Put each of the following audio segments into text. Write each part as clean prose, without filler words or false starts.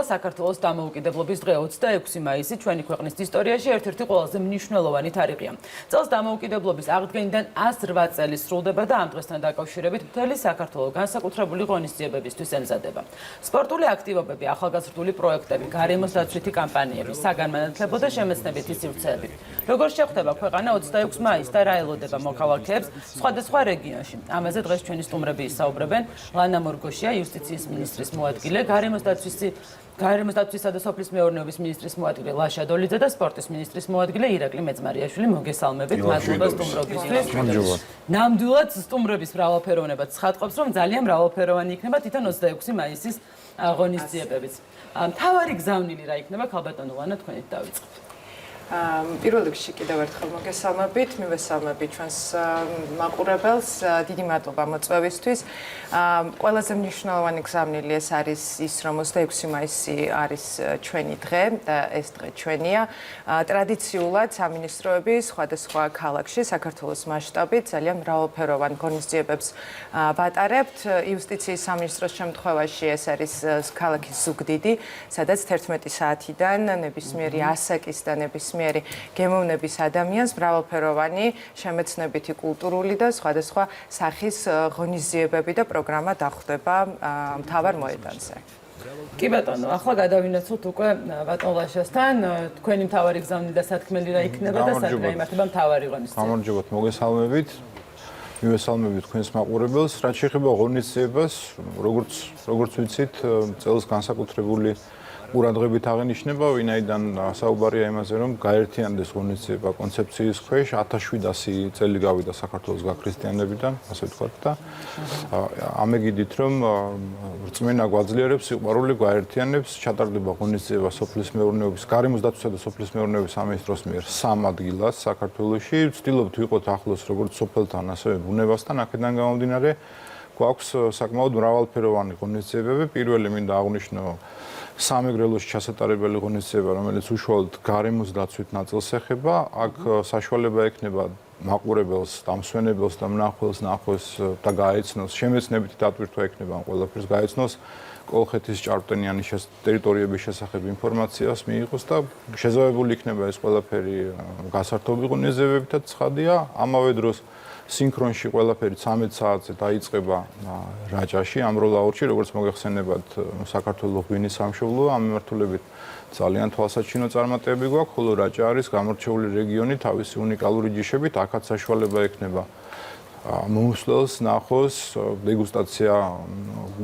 საქართველოს დამოუკიდებლობის დღე 26 მაისი ჩვენი ქვეყნის ისტორიაში ერთ-ერთი ყველაზე მნიშვნელოვანი თარიღია. წელს დამოუკიდებლობის აღდგენიდან 108 წელი სრულდება და ამ დღესთან დაკავშირებით მთელი საქართველო განსაკუთრებული ღონისძიებებისთვის ემზადება. სპორტული აქტივობები, ახალგაზრდული პროექტები, გარემოს დაცვითი კამპანიები, საგანმანათლებლო და შემეცნებითი სივრცეები. როგორ შეხვდება ქვეყანა 26 მაისს და რა ელოდება მოქალაქეებს სხვადასხვა რეგიონში. ამაზე დღეს ჩვენი სტუმრები ისაუბრებენ. ლანა მორგოშია, იუსტიციის მინისტრის მოადგილე, გარემოს დაცვისა და სოფლის მეურნეობის მინისტრის მოადგილე ლაშა დოლიძე და სპორტის მინისტრის მოადგილე ირაკლი მეძმარიაშვილი. მოგესალმებით, მადლობა სტუმრობისთვის. ნამდვილად სტუმრების მრავალფეროვნება ცხადყოფს, რომ ძალიან მრავალფეროვანი იქნება თვითონ 26 მაისის ღონისძიებებიც. მთავარი გზავნილი რა იქნება, ქალბატონო ლანა, თქვენით დავიწყოთ. პირველ რიგში კიდევ ერთხელ მოგესალმებით, მივესალმებით ჩვენს მაყურებელს, დიდი მადლობა მოწვევისთვის. ყველაზე მნიშვნელოვანი გზავნილი ეს არის ის, რომ 26 მაისი არის ჩვენი დღე და ეს დღე ჩვენია. ტრადიციულად სამინისტროები სხვადასხვა ქალაქში საქართველოს მასშტაბით ძალიან მრავალფეროვან ღონისძიებებს ვატარებთ. იუსტიციის სამინისტროს შემთხვევაში ეს არის ქალაქის ზუგდიდი, სადაც 11 საათიდან ნებისმიერი ასაკის და ნებისმიერი გემოვნების ადამიანს მრავალფეროვანი შემეცნებითი, კულტურული და სხვადასხვა სახის ღონისძიებები და პროგრამა დახვდება მთავარ მოედანზე. კი ბატონო, ახლა გადავინაცვლოთ უკვე ბატონ ლაშასთან, თქვენი მთავარი გზავნილი და სათქმელი რა იქნება და სადღა იმართება მთავარი ღონისძიება. გამარჯობათ, მოგესალმებით. მივესალმებით თქვენს მაყურებელს. რაც შეეხება ღონისძიებას, როგორც ვიცით, წელს განსაკუთრებული ყურადღებით აღინიშნება, ვინაიდან საუბარია იმაზე, რომ გაერთიანდეს ღონისძიება კონცეფციის ქვეშ 1700 წელი გავიდა საქართველოს გაქრისტიანებიდან, ასე ვთქვათ და ამეგიდით, რომ რწმენა გვაძლიერებს, სიყვარული გვაერთიანებს, ჩატარდება ღონისძიება სოფლის მეურნეობის, გარემოს დაცვისა და სოფლის მეურნეობის სამინისტროს მიერ 3 ადგილას საქართველოში. ვცდილობთ ვიყოთ ახლოს როგორც სოფელთან, ასევე ბუნებასთან, აქედან გამომდინარე, გვაქვს საკმაოდ მრავალფეროვანი ღონისძიებები. პირველი მინდა აღვნიშნო სამეგრელოში ჩასატარებელი ღონისძიება, რომელიც უშუალოდ გარემოს დაცვით ნაწილს ეხება. აქ საშუალება ექნება მაყურებელს, დამსვენებელს და მნახველს ნახოს და გაეცნოს, შემეცნებითი დატვირთვა ექნება ამ ყველაფერს გაეცნოს, კოლხეთის ჭარბტენიანის ტერიტორიების შესახებ ინფორმაციას მიიღოს და შეზავებული იქნება ეს ყველაფერი გასართობი ღონისძიებებითაც ცხადია. ამავე დროს სინქრონში ყველაფერი 13 საათზე დაიწყება რაჭაში, ამროლაურში, როგორც მოგეხსენებათ, საქართველოს ღვინის სამშობლო, ამ მიმართულებით ძალიან თვალსაჩინო წარმატებები გვაქვს, ხოლო რაჭა არის გამორჩეული რეგიონი თავისი უნიკალური ჯიშებით, აქაც საშუალება ექნება მომსვლელს ნახოს, დეგუსტაცია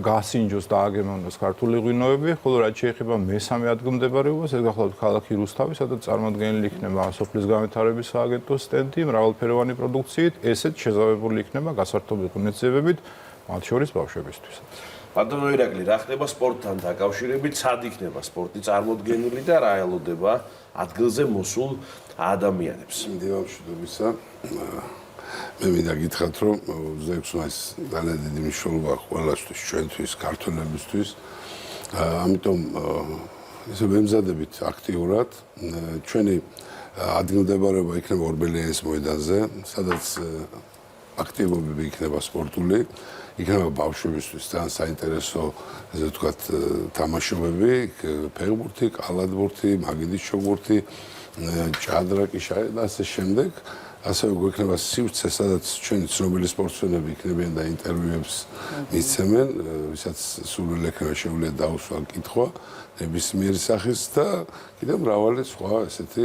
გასინჯოს და აგემოვნოს ქართული ღვინოები, ხოლო რაც შეეხება მესამე ადგილმდებარეობას, ეს გახლავთ ქალაქი რუსთავი, სადაც წარმოდგენილი იქნება სოფლის განვითარების სააგენტოს სტენდი, მრავალფეროვანი პროდუქციით, ესეც შეზავებული იქნება გასართობი ღონისძიებებით, მათ შორის ბავშვებისთვის. ბატონო ირაკლი, რა ხდება სპორტთან დაკავშირებით, სად იქნება სპორტი წარმოდგენილი და რა ელოდება ადგილზე მოსულ ადამიანებს? მშვიდობისა. მე მინდა გითხრათ, რომ 26 მაისს ძალიან დიდი მნიშვნელობა აქვს ყველასთვის, ჩვენთვის, ქართველებისთვის. ამიტომ ისე ვემზადებით აქტიურად. ჩვენი ადგილმდებარეობა იქნება ორბელიანის მოედანზე, სადაც აქტივობები იქნება სპორტული, იქნება ბავშვებისთვის ძალიან საინტერესო, ესე ვთქვათ, თამაშობები, ფეხბურთი, კალათბურთი, მაგიდის ჩოგბურთი, ჭადრაკი, შაი და ასე შემდეგ. ასევე გვექნება სივრცე, სადაც ჩვენი ცნობილი სპორტსმენები იქნებიან და ინტერვიუებს მისცემენ, ვისაც სურვილი ექნება შეუძლია დაუსვა კითხვა ნებისმიერი სახის და კიდევ მრავალი სხვა ესეთი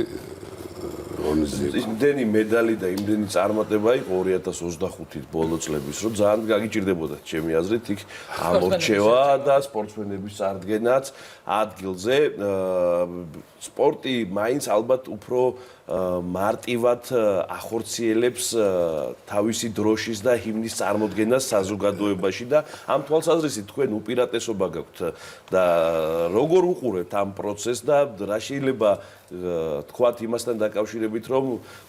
ღონისძიება. იმდენი медаლი და იმდენი წარმატება იყო 2025 ბოლო წლების, რომ ძალიან გაგიჭირდებოდა ჩემი აზრით იქ ამორჩევა და სპორტსმენების წარდგენაც ადგილზე. სპორტი მაინც ალბათ უფრო მარტივად ახორციელებს თავისი დროშის და ჰიმნის წარმოდგენას საზოგადოებაში და ამ თვალსაზრისით თქვენ უპირატესობა გაქვთ და როგორ უყურებთ ამ პროცესს და რა შეიძლება თქვათ იმასთან დაკავშირებით, რომ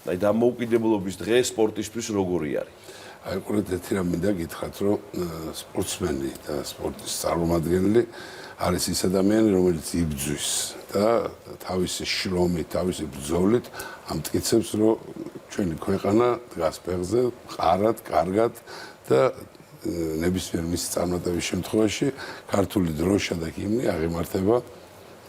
დამოუკიდებლობის დღე სპორტისთვის როგორი არის? აი, ყურეთ, ერთი რამ მინდა გითხრათ, რომ სპორტსმენი და სპორტის წარმომადგენელი არის ის ადამიანი, რომელიც იბრძვის და თავისი შრომით, თავისი ბრძოლით ამტკიცებს, რომ ჩვენი ქვეყანა დგას ფეხზე, მყარად, კარგად და ნებისმიერ მისი წარმატების შემთხვევაში ქართული დროშა და ჰიმნი აღიმართება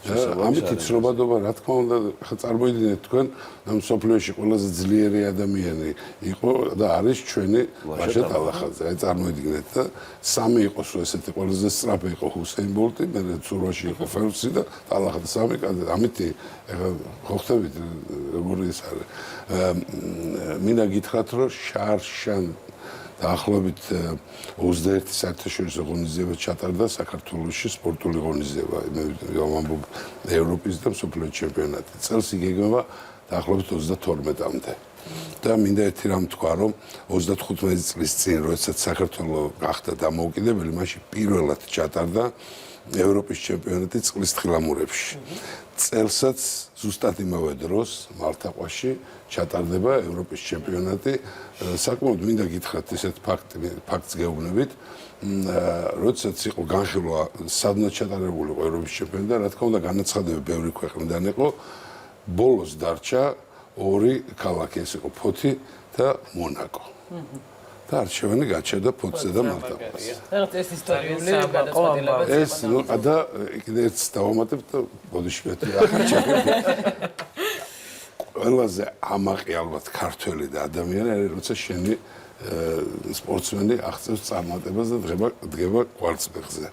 ამით იცნობადობა რა თქმა უნდა ხა წარმოიდგინეთ თქვენ ამ სოფლიოში ყველაზე ძლიერი ადამიანი იყო და არის ჩვენი ბაშა ტალახაძე. აი წარმოიდგინეთ და სამი იყოს ესეთი ყველაზე სწრაფი იყო ჰუსეინ ბოლტი, მე ცურვაში იყო ფელპსი და ტალახაძე სამი კადეტი. ამით ეხა ხო ხტებით როგორი ეს არის. მინდა გითხრათ რომ შარშან დაახლოებით 21 საერთაშორისო ღონისძიება ჩატარდა საქართველოში სპორტული ღონისძიება, ვამბობ ევროპის და მსოფლიო ჩემპიონატი. წელს იგეგმება დაახლოებით 32-მდე. და მინდა ერთი რამ თქვა, რომ 35 წლის წინ, როდესაც საქართველო გახდა დამოუკიდებელი, მაშინ პირველად ჩატარდა ევროპის ჩემპიონატი წყლის თხილამურებში. წელსაც ზუსტად იმავე დროს მალთაყვაში ჩატარდება ევროპის ჩემპიონატი. საკმაოდ მინდა გითხრათ ესეთ ფაქტს გეუბნებით. როდესაც იყო განხილვა სადღაც ჩატარებული იყო ევროპის ჩემპიონატი და რა თქმა უნდა განაცხადებები ბევრი ქვეყნიდან იყო. ბოლოს დარჩა ორი ქალაქი, ეს იყო ფოთი და მონაკო. და არჩევანი გაჩერდა ფოთზე და მალთაყვაზე. რაღაც ეს ისტორიული გადაწყვეტილება. ეს და კიდე ერთს დავამატებ და ბოდიში მეტი აღარჩევები. ყველაზე ამაყი ალბათ ქართველი და ადამიანი არის, როცა შენი სპორტსმენი აღწევს წარმატებას და დგება კვარცხლბეკზე.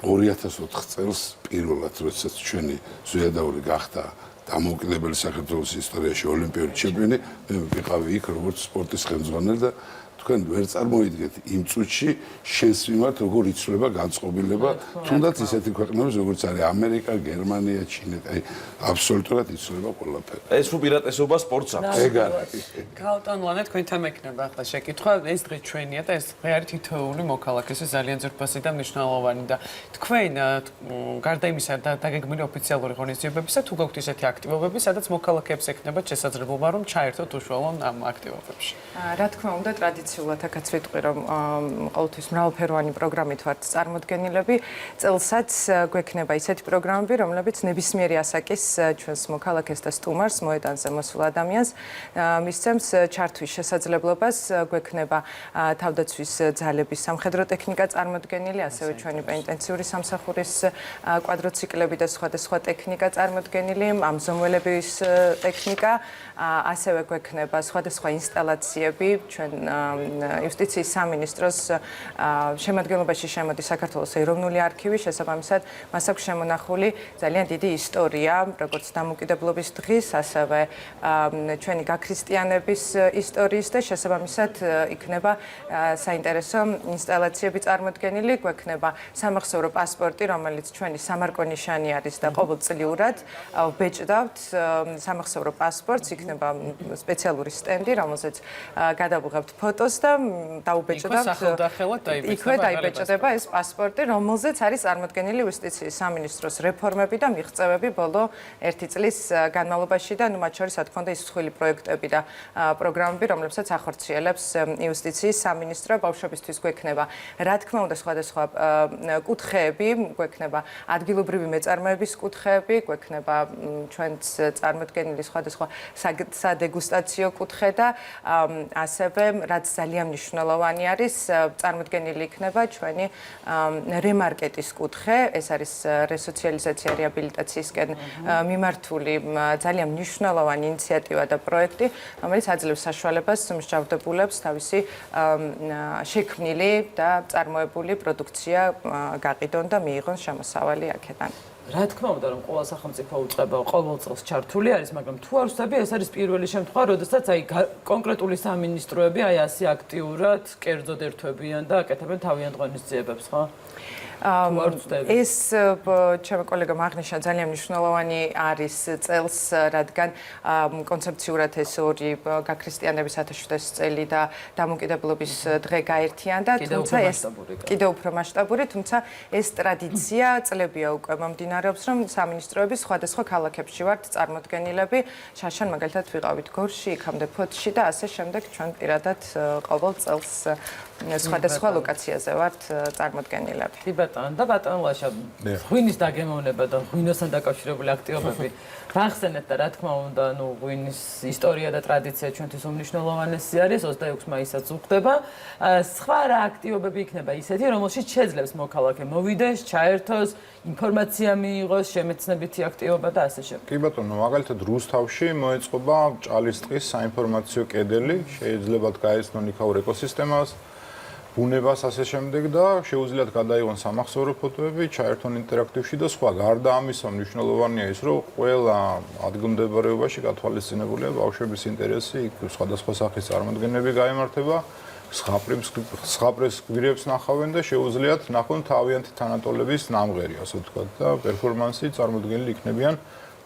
2004 წელს პირველად, როდესაც ჩვენი ზვიადაური გახდა დამოუკიდებელი საქართველოს ისტორიაში ოლიმპიური ჩემპიონი, მე ვიყავი იქ როგორც სპორტის ხელმძღვანელი და თქვენ ვერ წარმოიდგენთ იმ წუთში შენს მიმართ როგორ იცვლება განწყობილება, თუნდაც ისეთი ქვეყნების როგორც არის ამერიკა, გერმანია, ჩინეთი, აი აბსოლუტურად იცვლება ყველაფერი. ეს უპირატესობა სპორტს აქვს. ეგ არის. გაუტანლანეთ თქვენთან მექნება ახლა შეკითხვა, ეს დღე ჩვენია და ეს დღე არის თითოეული მოქალაქის ძალიან ძვირფასი და მნიშვნელოვანი და თქვენ გარდა იმისა და დაგეგმილი ოფიციალური ღონისძიებებისა თუ გაქვთ ისეთი აქტივობები, სადაც მოქალაქეებს ექნებათ შესაძლებლობა რომ ჩაერთოთ უშუალოდ ამ აქტივობებში. რა თქმა უნდა, ტრადიციულად აქაც ვიტყვი, რომ ყოველთვის მრავალფეროვანი პროგრამით ვართ წარმოდგენილები. წელსაც გვექნება ისეთი პროგრამები, რომლებიც ნებისმიერი ასაკის ჩვენს მოქალაქეს და სტუმარს, მოედანზე მოსულ ადამიანს მისცემს ჩართვის შესაძლებლობას. გვექნება თავდაცვის ძალების სამხედრო ტექნიკა წარმოდგენილი, ასევე ჩვენი პენიტენციური სამსახურის კვადროციკლები და სხვადასხვა ტექნიკა წარმოდგენილი, ამზომველების ტექნიკა, ასევე გვექნება სხვადასხვა ინსტალაციები. ჩვენ იუსტიციის სამინისტროს შემადგენლობაში შემოდის საქართველოს ეროვნული არქივი, შესაბამისად მას აქვს შემონახული ძალიან დიდი ისტორია, როგორც დამოუკიდებლობის დღის, ასევე ჩვენი გაქრისტიანების ისტორიის და შესაბამისად იქნება საინტერესო ინსტალაციები წარმოდგენილი. გვექნება სამახსოვრო პასპორტი, რომელიც ჩვენი სამარკო ნიშანი არის და ყოველწლიურად ვბეჭდავთ სამახსოვრო პასპორტს, იქნება სპეციალური სტენდი, რომელზეც გადავიღებთ ფოტოს და დაუბეჭდავთ. იქვე დაიბეჭდება ეს პასპორტი, რომელზეც არის წარმოდგენილი იუსტიციის სამინისტროს რეფორმები და მიღწევები ბოლო 1 წლის განმავლობაში და მათ შორის რა თქმა უნდა ის მსხვილი პროექტები და პროგრამები, რომლებსაც ახორციელებს იუსტიციის სამინისტრო. ბავშვებისთვის გვექნება რა თქმა უნდა სხვადასხვა კუთხეები, გვექნება ადგილობრივი მეწარმეების კუთხეები, გვექნება ჩვენც წარმოდგენილი სხვადასხვა სადეგუსტაციო კუთხე და ასევე რაც ძალიან მნიშვნელოვანი არის, წარმოდგენილი იქნება ჩვენი რემარკეტის კუთხე, ეს არის რესოციალიზაცია რეაბილიტაციისკენ მიმართული ძალიან მნიშვნელოვანი ინიციატივა და პროექტი, რომელიც აძლევს საშუალებას მსჯავრდებულებს თავისი შექმნილი და წარმოებული პროდუქცია გაყიდონ და მიიღონ შემოსავალი აქედან. რა თქმა უნდა, რომ ყველა სახელმწიფო უწყება ყოველ წელს ჩართული არის, მაგრამ თუ არ ვსწრები, ეს არის პირველი შემთხვევა, როდესაც აი კონკრეტული სამინისტროები აი ასე აქტიურად კერძოდ ერთვებიან და აკეთებენ თავიანთ ღონისძიებებს, ხო? ეს ჩემი კოლეგამ აღნიშნა ძალიან მნიშვნელოვანი არის წელს, რადგან კონცეფციურად ეს ორი გაქრისტიანების 1700 წელი და დამოუკიდებლობის დღე გაერთიანდა, თუმცა ეს კიდევ უფრო მასშტაბური, თუმცა ეს ტრადიცია წლებია უკვე მომდინარეობს, რომ სამინისტროები სხვადასხვა ქალაქებში ვართ წარმოდგენილები, შაშან მაგალითად ვიყავით გორში, იქამდე ფოთში და ასე შემდეგ ჩვენ პირადად ყოველ წელს სხვადასხვა ლოკაციაზე ვართ წარმოდგენილები. ბატონო და ბატონო ლაშა ღვინის დაგემოვნება და ღვინოსთან დაკავშირებული აქტივობები გახსენეთ და რა თქმა უნდა ღვინის ისტორია და ტრადიცია ჩვენთვის უმნიშვნელოვანესი არის 26 მაისსაც უხდება სხვა რა აქტივობები იქნება ისეთი რომელშიც შეძლებს მოქალაქე მოვიდეს ჩაერთოს ინფორმაცია მიიღოს შემეცნებითი აქტივობა და ასე შემდეგ კი ბატონო მაგალითად რუსთავში მოეწყობა ჭალისწყლის საინფორმაციო კედელი შეიძლება გაეცნონ იქაურ ეკოსისტემას ბუნებას ასე შემდეგ და შეუძლიათ გადაიღონ სამახსოვრო ფოტოები, ჩაერთონ ინტერაქტივში და სხვა. გარდა ამისა, მნიშვნელოვანია ის, რომ ყველა ადგილმდებარეობაში გათვალისწინებულია ბავშვების ინტერესი, იქ სხვადასხვა სახის წარმოდგენები გაემართება, სხაპრეს გვირებს ნახავენ და შეუძლიათ ნახონ თავიანთი თანატოლების ნამღერი, ასე ვთქვათ, და პერფორმანსი წარმოდგენილი იქნებიან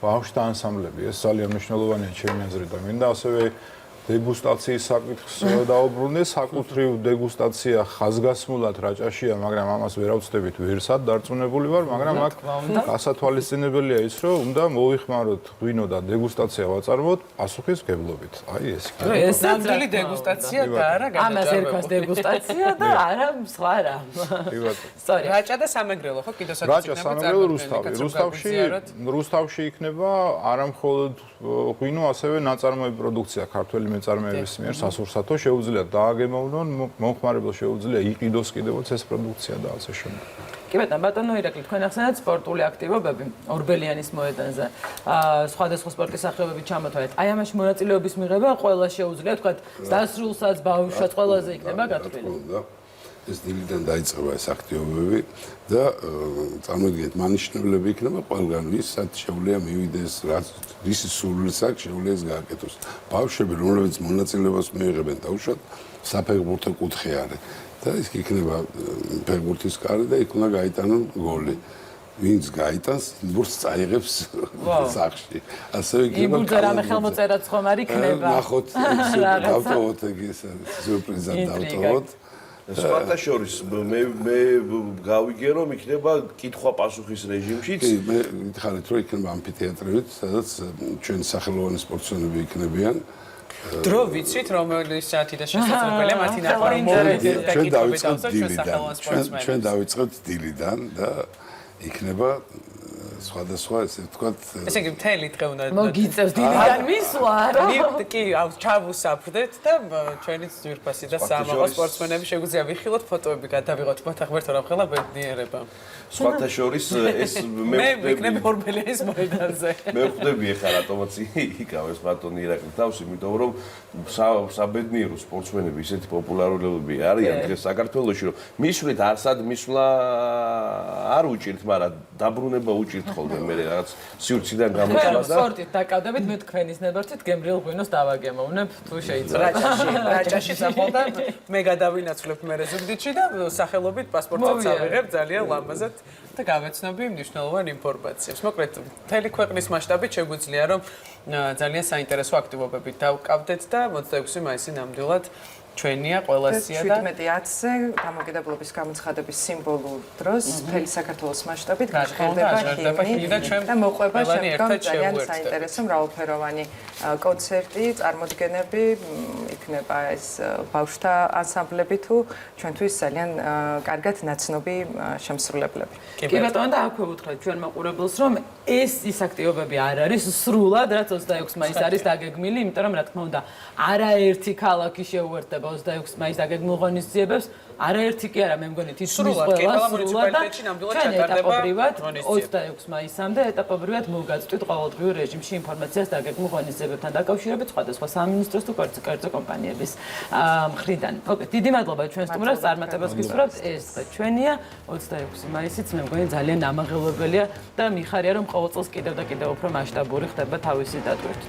ბავშვთა ანსამბლები. ეს ძალიან მნიშვნელოვანია ჩემი აზრით და მინდა ასევე დეგუსტაციის საკითხს დაუბრუნდე, საკუთრივ დეგუსტაცია ხაზგასმულად რაჭაშია, მაგრამ ამას ვერ ავწდებით, ვერსად დარწმუნებული ვარ, მაგრამ აქ გასათვალისწინებელია ის, რომ უნდა მოвихმაროთ ღვინო და დეგუსტაცია ვაწარმოოთ პასუხისმგებლობით. აი ეს იქნება. ეს ნამდვილი დეგუსტაცია და არა გადაჭარბება. ამას ერქვა დეგუსტაცია და არა სხვა რა. კი ბატონო. სწორი. რაჭა და სამეგრელო ხო კიდევ საკითხი რაჭა სამეგრელო რუსთავში იქნება არა მხოლოდ ღვინო, ასევე ნაწარმოები პროდუქცია ქართველი მეწარმეების მიერ სასურსათო შეუძლიათ დააგემოვნონ, მომხმარებელს შეუძლია იყიდოს კიდევაც ეს პროდუქცია და ასე შემდეგ. კი ბატონო ირაკლი, თქვენ ახსენეთ სპორტული აქტივობები ორბელიანის მოედანზე. სხვადასხვა სპორტის სახეობები ჩამოთვალეთ. აი ამაში მონაწილეობის მიღება ყველა შეუძლია, თქვათ, დასრულსაც, ბავშვსაც ყველაზე იქნება გათვლილი. ეს დილიდან დაიწყება ეს აქტივობები და წარმოიდგინეთ, მანიშნებლები იქნება ყველგან, ვისაც შეუძლია მივიდეს, რისი სურვილს აქვს, შეუძლია ეს გააკეთოს. ბავშვები, რომლებიც მონაწილეობას მიიღებენ, დაუშვათ, საფეხბურთო კუთხე არის და ის იქნება ფეხბურთის კარი და იქ უნდა გაიტანონ გოლი. ვინც გაიტანს, ბურთს წაიღებს სახში. ასევე იქნება იმბურთზე რამე ხელმოწერაც ხომ არ იქნება. ნახოთ, დავტოვოთ ეს სიურპრიზად დავტოვოთ. სხვათა შორის მე გავიგე რომ იქნება კითხვა-პასუხის რეჟიმშიც. კი, მე მითხარით რომ იქნება ამფითეატრებით, სადაც ჩვენ სახელოვანი სპორტსმენები იქნებიან. დრო ვიცით რომელი საათი და შესაძლებელია მათი ნახვა მოვიდეთ და კითხავთ ჩვენ დავიწყებთ დილიდან და იქნება სხვადასხვა ესე ვთქვათ ესე იგი მთელი დღე უნდა მოგიწევს დილიდან მისვლა რა კი ჩავუსაფრდეთ და ჩვენი ძვირფასი და სამაღალ სპორტსმენები შეგვიძლია ვიხილოთ ფოტოები გადავიღოთ მოთახმერთ რა ხელა ბედნიერება სხვათა შორის ეს მე ვიქნები ორბელიანის მოედანზე მე ვხვდები ახლა რატომაც იკავეს ბატონი ირაკლი თავს იმიტომ რომ საბედნიერო სპორტსმენები ისეთი პოპულარულები არიან დღეს საქართველოში რომ მისვლით არსად მისვლა არ უჭირთ მაგრამ დაბრუნება უჭირთ ხოლმე მე რაღაც სივრციდან გამოსვლა და სპორტით დაკავდებით მე თქვენის ნებართვით გემრიელ ღვინოს დავაგემოვნებ თუ შეიძლება რაჭაში საფოლდა მე გადავინაცვლებ მე ზუგდიდში და სახელობით პასპორტსაც ავიღებ ძალიან ლამაზად და გავეცნობი მნიშვნელოვან ინფორმაციას. მოკლედ, მთელი ქვეყნის მასშტაბით შეგვიძლია რომ ძალიან საინტერესო აქტივობები დავკავდეთ და 26 მაისი ნამდვილად ჩვენია ყველასია და 17-ზე დამოუკიდებლობის გამოცხადების სიმბოლურ დროს მთელი საქართველოს მასშტაბით გაჟღერდება ჰიმნი და მოყვება შემდგომ ძალიან საინტერესო მრავალფეროვანი კონცერტი, წარმოდგენები, იქნება ეს ბავშვთა ანსამბლები თუ ჩვენთვის ძალიან კარგად ნაცნობი შემსრულებლები. კი ბატონო და აქვე უთხრეთ ჩვენ მაყურებელს რომ ეს ის აქტივობები არ არის სრულად რაც 26 მაისს არის დაგეგმილი, იმიტომ რომ რა თქმა უნდა არაერთი ქალაქი შეუერთდება 26 მაისს დაგეგმილ ღონისძიებებს, არაერთი კი არა, მე მგონი თითქმის ყველა სრულად და ჩვენ ეტაპობრივად 26 მაისამდე ეტაპობრივად მოვგაწვით ყოველდღიურ რეჟიმში ინფორმაციას დაგეგმილ ღონისძიებებთან დაკავშირებით სხვადასხვა სამინისტროს თუ კერძო კომპანიების მხრიდან. მოკლედ, დიდი მადლობა ჩვენ სტუმრებს წარმატებას გისურვებთ. ეს დღე ჩვენია 26 მაისიც მე მგონი ძალიან ამაღელვებელია და მიხარია რომ ყოველ წელს კიდევ და კიდევ უფრო მასშტაბური ხდება თავისი დატვირთვით.